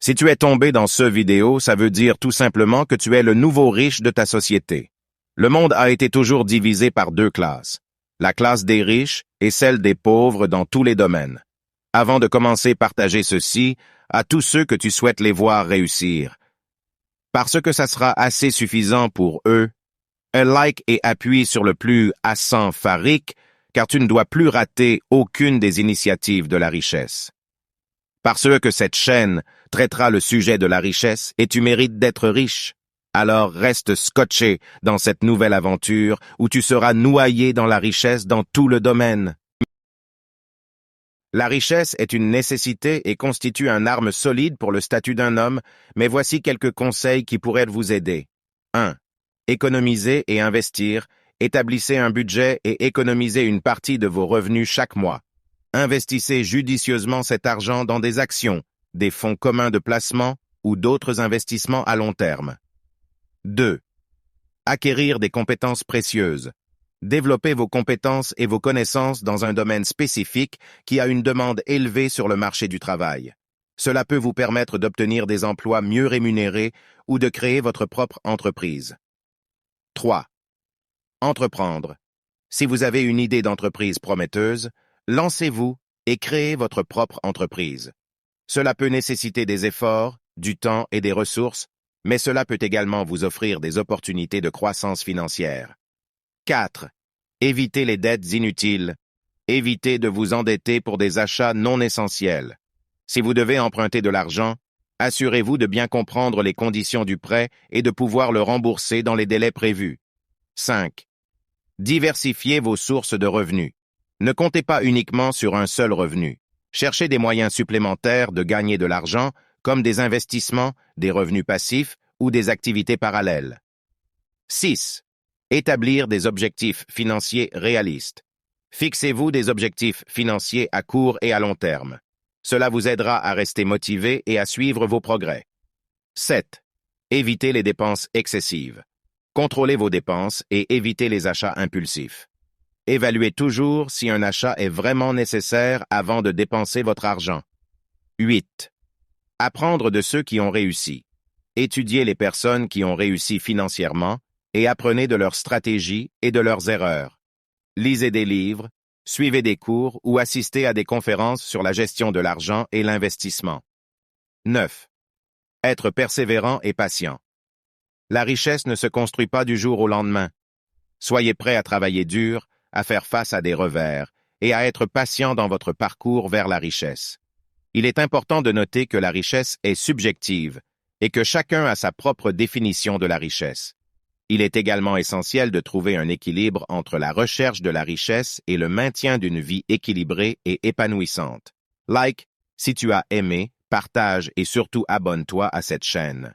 Si tu es tombé dans ce vidéo, ça veut dire tout simplement que tu es le nouveau riche de ta société. Le monde a été toujours divisé par deux classes, la classe des riches et celle des pauvres dans tous les domaines. Avant de commencer, partagez ceci à tous ceux que tu souhaites les voir réussir. Parce que ça sera assez suffisant pour eux, un like et appuie sur le plus Hassan Farik, car tu ne dois plus rater aucune des initiatives de la richesse. Parce que cette chaîne traitera le sujet de la richesse et tu mérites d'être riche. Alors reste scotché dans cette nouvelle aventure où tu seras noyé dans la richesse dans tout le domaine. La richesse est une nécessité et constitue une arme solide pour le statut d'un homme, mais voici quelques conseils qui pourraient vous aider. 1. Économiser et investir. Établissez un budget et économisez une partie de vos revenus chaque mois. Investissez judicieusement cet argent dans des actions, des fonds communs de placement ou d'autres investissements à long terme. 2. Acquérir des compétences précieuses. Développez vos compétences et vos connaissances dans un domaine spécifique qui a une demande élevée sur le marché du travail. Cela peut vous permettre d'obtenir des emplois mieux rémunérés ou de créer votre propre entreprise. 3. Entreprendre. Si vous avez une idée d'entreprise prometteuse, lancez-vous et créez votre propre entreprise. Cela peut nécessiter des efforts, du temps et des ressources, mais cela peut également vous offrir des opportunités de croissance financière. 4. Évitez les dettes inutiles. Évitez de vous endetter pour des achats non essentiels. Si vous devez emprunter de l'argent, assurez-vous de bien comprendre les conditions du prêt et de pouvoir le rembourser dans les délais prévus. 5. Diversifiez vos sources de revenus. Ne comptez pas uniquement sur un seul revenu. Cherchez des moyens supplémentaires de gagner de l'argent, comme des investissements, des revenus passifs ou des activités parallèles. 6. Établir des objectifs financiers réalistes. Fixez-vous des objectifs financiers à court et à long terme. Cela vous aidera à rester motivé et à suivre vos progrès. 7. Évitez les dépenses excessives. Contrôlez vos dépenses et évitez les achats impulsifs. Évaluez toujours si un achat est vraiment nécessaire avant de dépenser votre argent. 8. Apprendre de ceux qui ont réussi. Étudiez les personnes qui ont réussi financièrement et apprenez de leurs stratégies et de leurs erreurs. Lisez des livres, suivez des cours ou assistez à des conférences sur la gestion de l'argent et l'investissement. 9. Être persévérant et patient. La richesse ne se construit pas du jour au lendemain. Soyez prêt à travailler dur, à faire face à des revers et à être patient dans votre parcours vers la richesse. Il est important de noter que la richesse est subjective et que chacun a sa propre définition de la richesse. Il est également essentiel de trouver un équilibre entre la recherche de la richesse et le maintien d'une vie équilibrée et épanouissante. Like si tu as aimé, partage et surtout abonne-toi à cette chaîne.